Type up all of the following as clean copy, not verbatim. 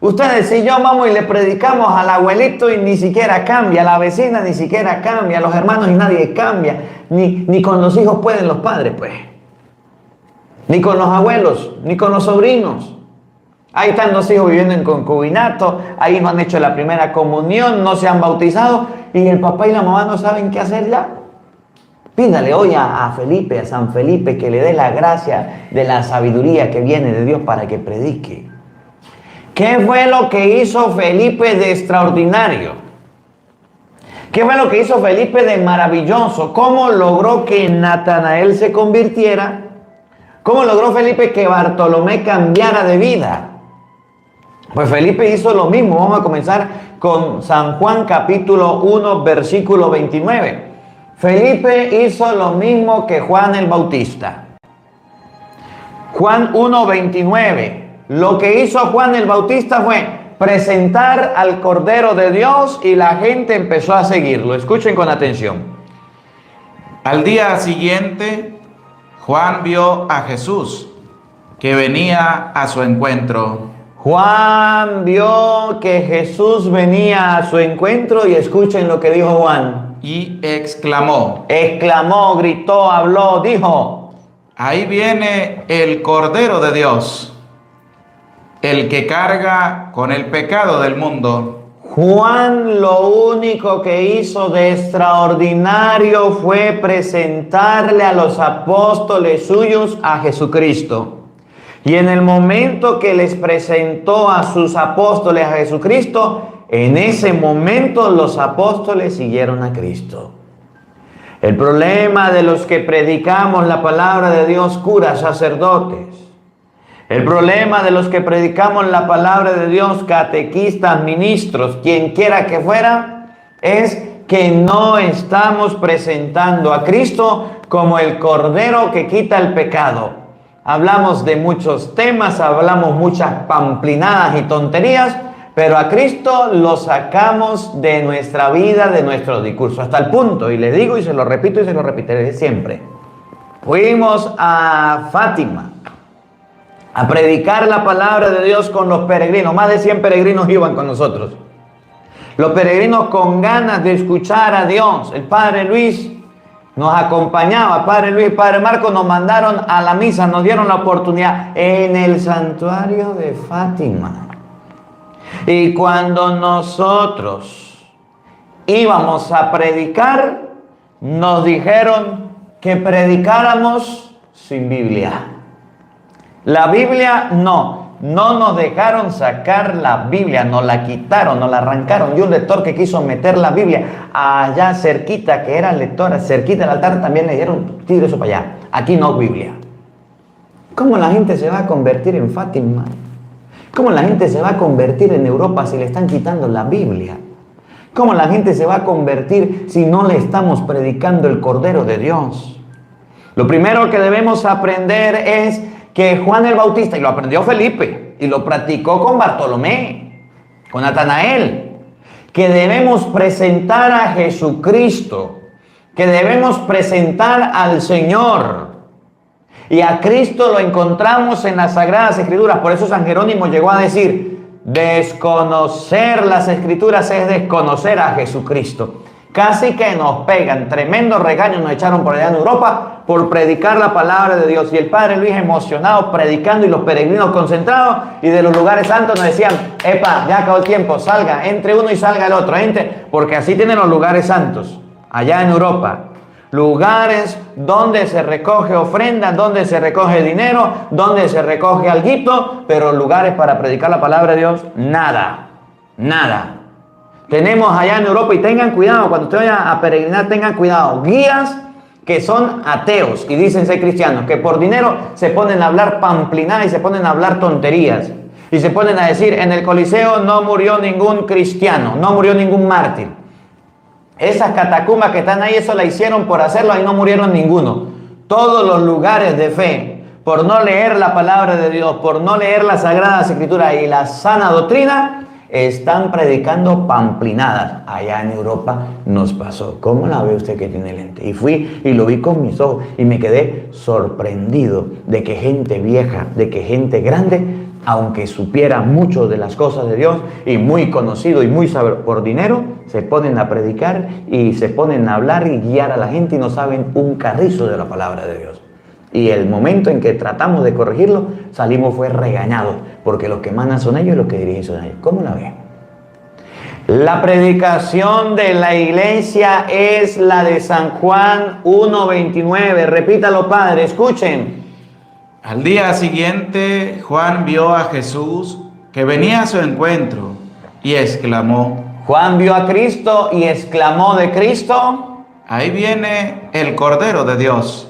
Ustedes, si yo vamos y le predicamos al abuelito y ni siquiera cambia, a la vecina ni siquiera cambia, a los hermanos y nadie cambia, ni con los hijos pueden los padres, pues. Ni con los abuelos, ni con los sobrinos. Ahí están los hijos viviendo en concubinato, ahí no han hecho la primera comunión, no se han bautizado y el papá y la mamá no saben qué hacer ya. Pídale hoy a Felipe, a San Felipe, que le dé la gracia de la sabiduría que viene de Dios para que predique. ¿Qué fue lo que hizo Felipe de extraordinario? ¿Qué fue lo que hizo Felipe de maravilloso? ¿Cómo logró que Natanael se convirtiera? ¿Cómo logró Felipe que Bartolomé cambiara de vida? Pues Felipe hizo lo mismo. Vamos a comenzar con San Juan capítulo 1 versículo 29. Felipe hizo lo mismo que Juan el Bautista. Juan 1:29. Lo que hizo Juan el Bautista fue presentar al Cordero de Dios y la gente empezó a seguirlo. Escuchen con atención. Al día siguiente, Juan vio a Jesús, que venía a su encuentro. Juan vio que Jesús venía a su encuentro y escuchen lo que dijo Juan. Y exclamó, gritó, habló, dijo: ahí viene el Cordero de Dios, el que carga con el pecado del mundo. Juan lo único que hizo de extraordinario fue presentarle a los apóstoles suyos a Jesucristo. Y en el momento que les presentó a sus apóstoles a Jesucristo, en ese momento los apóstoles siguieron a Cristo. El problema de los que predicamos la palabra de Dios, curas, sacerdotes, el problema de los que predicamos la palabra de Dios, catequistas, ministros, quien quiera que fuera, es que no estamos presentando a Cristo como el Cordero que quita el pecado. Hablamos de muchos temas, hablamos muchas pamplinadas y tonterías, pero a Cristo lo sacamos de nuestra vida, de nuestro discurso, hasta el punto, y le digo y se lo repito y se lo repetiré siempre. Fuimos a Fátima a predicar la palabra de Dios con los peregrinos. Más de 100 peregrinos iban con nosotros. Los peregrinos con ganas de escuchar a Dios. El Padre Luis nos acompañaba. Padre Luis y Padre Marco nos mandaron a la misa, nos dieron la oportunidad en el santuario de Fátima. Y cuando nosotros íbamos a predicar, nos dijeron que predicáramos sin Biblia. La Biblia no nos dejaron sacar la Biblia, nos la quitaron, nos la arrancaron. Y un lector que quiso meter la Biblia allá cerquita, que era lectora, cerquita del altar, también le dieron, tire eso para allá. Aquí no Biblia. ¿Cómo la gente se va a convertir en Fátima? ¿Cómo la gente se va a convertir en Europa si le están quitando la Biblia? ¿Cómo la gente se va a convertir si no le estamos predicando el Cordero de Dios? Lo primero que debemos aprender es que Juan el Bautista, y lo aprendió Felipe, y lo practicó con Bartolomé, con Natanael, que debemos presentar a Jesucristo, que debemos presentar al Señor. Y a Cristo lo encontramos en las Sagradas Escrituras. Por eso San Jerónimo llegó a decir: desconocer las Escrituras es desconocer a Jesucristo. Casi que nos pegan, tremendo regaño nos echaron por allá en Europa por predicar la palabra de Dios. Y el Padre Luis emocionado predicando y los peregrinos concentrados, y de los lugares santos nos decían: epa, ya acabó el tiempo, salga, entre uno y salga el otro, entre, porque así tienen los lugares santos allá en Europa. Lugares donde se recoge ofrenda, donde se recoge dinero, donde se recoge alguito, pero lugares para predicar la palabra de Dios, nada. Tenemos allá en Europa, y tengan cuidado, cuando ustedes vayan a peregrinar, tengan cuidado, guías que son ateos y dicen ser cristianos, que por dinero se ponen a hablar pamplinadas y se ponen a hablar tonterías, y se ponen a decir: en el Coliseo no murió ningún cristiano, no murió ningún mártir. Esas catacumbas que están ahí, eso la hicieron por hacerlo, ahí no murieron ninguno. Todos los lugares de fe, por no leer la palabra de Dios, por no leer las Sagradas Escrituras y la sana doctrina, están predicando pamplinadas. Allá en Europa nos pasó. ¿Cómo la ve usted que tiene lente? Y fui y lo vi con mis ojos y me quedé sorprendido de que gente vieja, de que gente grande aunque supiera mucho de las cosas de Dios y muy conocido y muy saber por dinero, se ponen a predicar y se ponen a hablar y guiar a la gente y no saben un carrizo de la palabra de Dios. Y el momento en que tratamos de corregirlo, salimos fue regañados, porque los que mandan son ellos y los que dirigen son ellos. ¿Cómo la ven? La predicación de la iglesia es la de San Juan 1:29. Repítalo, Padre, escuchen. Al día siguiente, Juan vio a Jesús que venía a su encuentro y exclamó: Juan vio a Cristo y exclamó de Cristo: ahí viene el Cordero de Dios,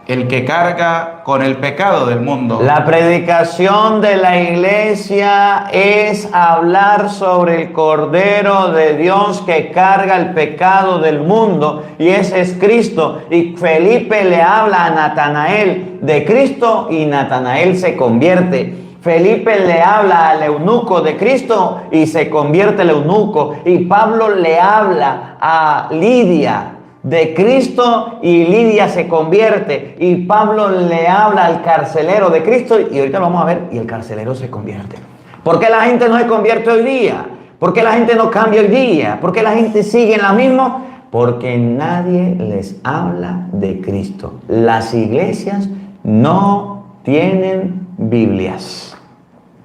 el que carga con el pecado del mundo. La predicación de la iglesia es hablar sobre el Cordero de Dios que carga el pecado del mundo, y ese es Cristo. Y Felipe le habla a Natanael de Cristo y Natanael se convierte. Felipe le habla al eunuco de Cristo y se convierte el eunuco. Y Pablo le habla a Lidia de Cristo y Lidia se convierte. Y Pablo le habla al carcelero de Cristo y ahorita lo vamos a ver y el carcelero se convierte. ¿Por qué la gente no se convierte hoy día? ¿Por qué la gente no cambia hoy día? ¿Por qué la gente sigue en la misma? Porque nadie les habla de Cristo. Las iglesias no tienen Biblias.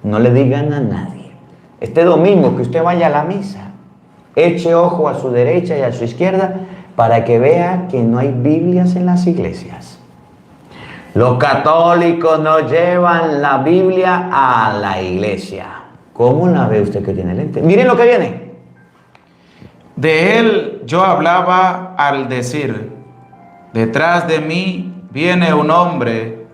No le digan a nadie. Este domingo que usted vaya a la misa, eche ojo a su derecha y a su izquierda para que vea que no hay Biblias en las iglesias. Los católicos no llevan la Biblia a la iglesia. ¿Cómo la ve usted que tiene lente? Miren lo que viene. De él yo hablaba al decir: detrás de mí viene un hombre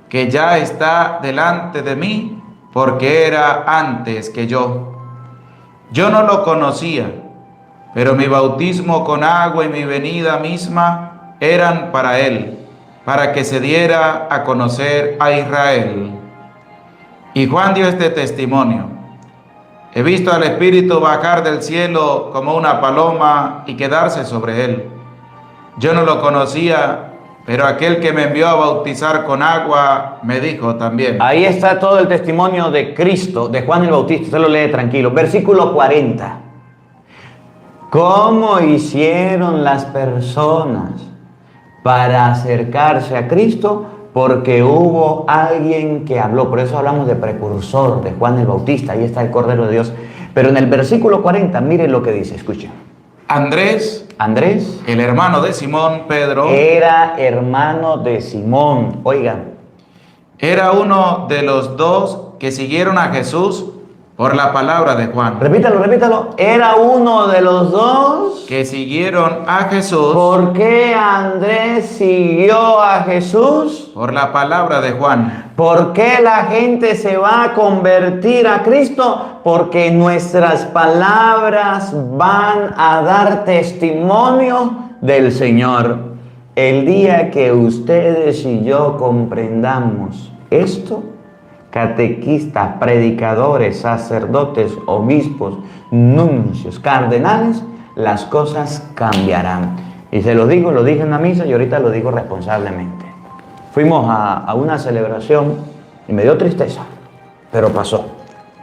que ya está delante de mí, porque era antes que yo. Yo no lo conocía, pero mi bautismo con agua y mi venida misma eran para él, para que se diera a conocer a Israel. Y Juan dio este testimonio: he visto al Espíritu bajar del cielo como una paloma y quedarse sobre él. Yo no lo conocía, pero aquel que me envió a bautizar con agua me dijo también. Ahí está todo el testimonio de Cristo, de Juan el Bautista. Usted lo lee tranquilo. Versículo 40. ¿Cómo hicieron las personas para acercarse a Cristo? Porque hubo alguien que habló. Por eso hablamos de precursor, de Juan el Bautista. Ahí está el Cordero de Dios. Pero en el versículo 40, miren lo que dice, escuchen. Andrés, el hermano de Simón Pedro, era hermano de Simón. Oigan, era uno de los dos que siguieron a Jesús por la palabra de Juan. Repítalo. Era uno de los dos que siguieron a Jesús. ¿Por qué Andrés siguió a Jesús? Por la palabra de Juan. ¿Por qué la gente se va a convertir a Cristo? Porque nuestras palabras van a dar testimonio del Señor. El día que ustedes y yo comprendamos esto, catequistas, predicadores, sacerdotes, obispos, nuncios, cardenales, las cosas cambiarán. Y se lo digo, lo dije en la misa y ahorita lo digo responsablemente. Fuimos a una celebración y me dio tristeza, pero pasó.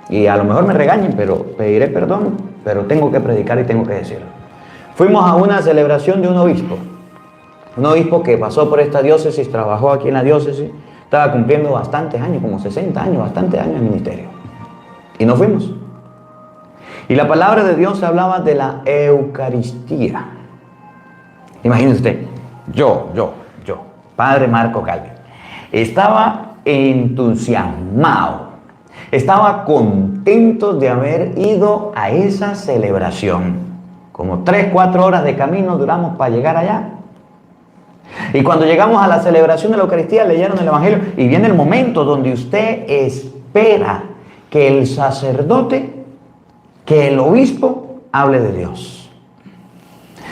Y a lo mejor me regañen, pero pediré perdón, pero tengo que predicar y tengo que decirlo. Fuimos a una celebración de un obispo que pasó por esta diócesis, trabajó aquí en la diócesis, estaba cumpliendo bastantes años, como 60 años, bastantes años en ministerio. Y nos fuimos. Y la palabra de Dios hablaba de la Eucaristía. Imagínese usted, yo, Padre Marco Calvin, estaba entusiasmado, estaba contento de haber ido a esa celebración. Como 3-4 horas de camino duramos para llegar allá. Y cuando llegamos a la celebración de la Eucaristía, leyeron el Evangelio y viene el momento donde usted espera que el sacerdote, que el obispo hable de Dios.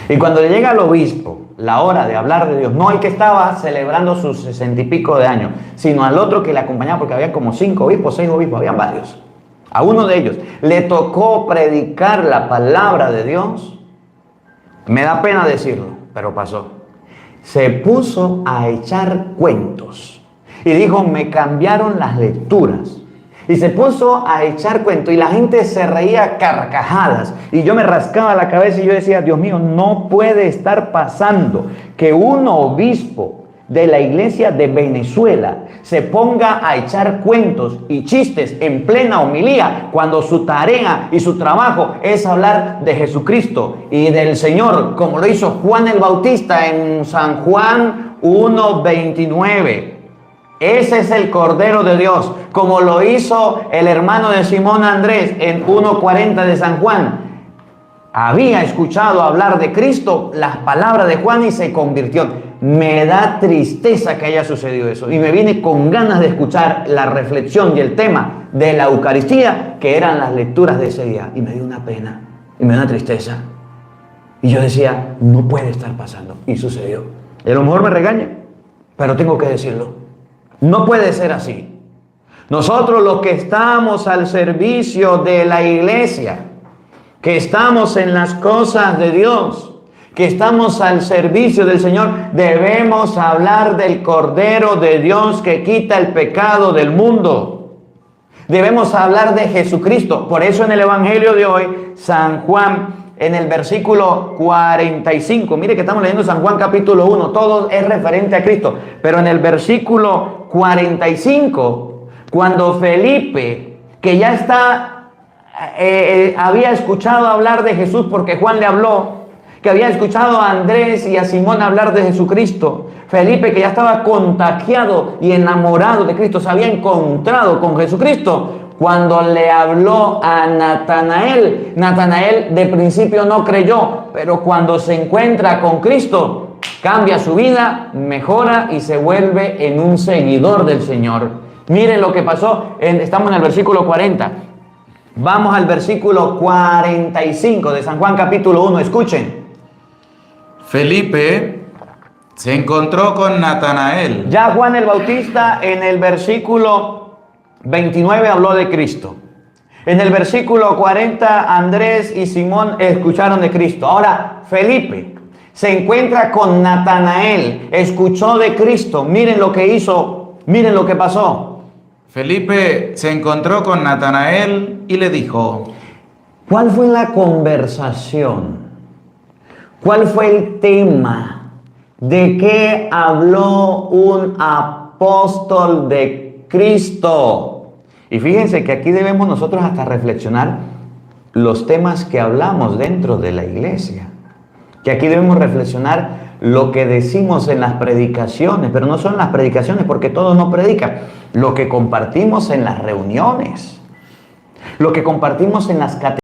Y cuando le llega al obispo la hora de hablar de Dios, no el que estaba celebrando sus 60 y pico de años, sino al otro que le acompañaba, porque había como 5 obispos, 6 obispos, habían varios. A uno de ellos le tocó predicar la palabra de Dios. Me da pena decirlo, pero pasó. Se puso a echar cuentos y dijo: me cambiaron las lecturas Y se puso a echar cuento y la gente se reía a carcajadas. Y yo me rascaba la cabeza y yo decía, Dios mío, no puede estar pasando que un obispo de la iglesia de Venezuela se ponga a echar cuentos y chistes en plena homilía cuando su tarea y su trabajo es hablar de Jesucristo y del Señor, como lo hizo Juan el Bautista en San Juan 1:29. Ese es el Cordero de Dios, como lo hizo el hermano de Simón Andrés en 1:40 de San Juan. Había escuchado hablar de Cristo, las palabras de Juan, y se convirtió. Me da tristeza que haya sucedido eso. Y me vine con ganas de escuchar la reflexión y el tema de la Eucaristía, que eran las lecturas de ese día. Y me dio una pena, y me dio una tristeza. Y yo decía, no puede estar pasando. Y sucedió. Y a lo mejor me regaña, pero tengo que decirlo. No puede ser así. Nosotros los que estamos al servicio de la iglesia, que estamos en las cosas de Dios, que estamos al servicio del Señor, debemos hablar del Cordero de Dios que quita el pecado del mundo. Debemos hablar de Jesucristo. Por eso en el Evangelio de hoy, San Juan, en el versículo 45, mire que estamos leyendo San Juan capítulo 1, todo es referente a Cristo, pero en el versículo 45, cuando Felipe, que ya había escuchado hablar de Jesús porque Juan le habló, que había escuchado a Andrés y a Simón hablar de Jesucristo, Felipe, que ya estaba contagiado y enamorado de Cristo, se había encontrado con Jesucristo. Cuando le habló a Natanael, Natanael de principio no creyó, pero cuando se encuentra con Cristo, cambia su vida, mejora y se vuelve en un seguidor del Señor. Miren lo que pasó, estamos en el versículo 40. Vamos al versículo 45 de San Juan capítulo 1, escuchen. Felipe se encontró con Natanael. Ya Juan el Bautista en el versículo 29 habló de Cristo. En el versículo 40 Andrés y Simón escucharon de Cristo. Ahora Felipe se encuentra con Natanael, escuchó de Cristo. Miren lo que hizo, miren lo que pasó. Felipe se encontró con Natanael y le dijo: ¿Cuál fue la conversación? ¿Cuál fue el tema? ¿De qué habló un apóstol de Cristo? Y fíjense que aquí debemos nosotros hasta reflexionar los temas que hablamos dentro de la iglesia. Que aquí debemos reflexionar lo que decimos en las predicaciones, pero no son las predicaciones porque todos no predican. Lo que compartimos en las reuniones, lo que compartimos en las catequesis.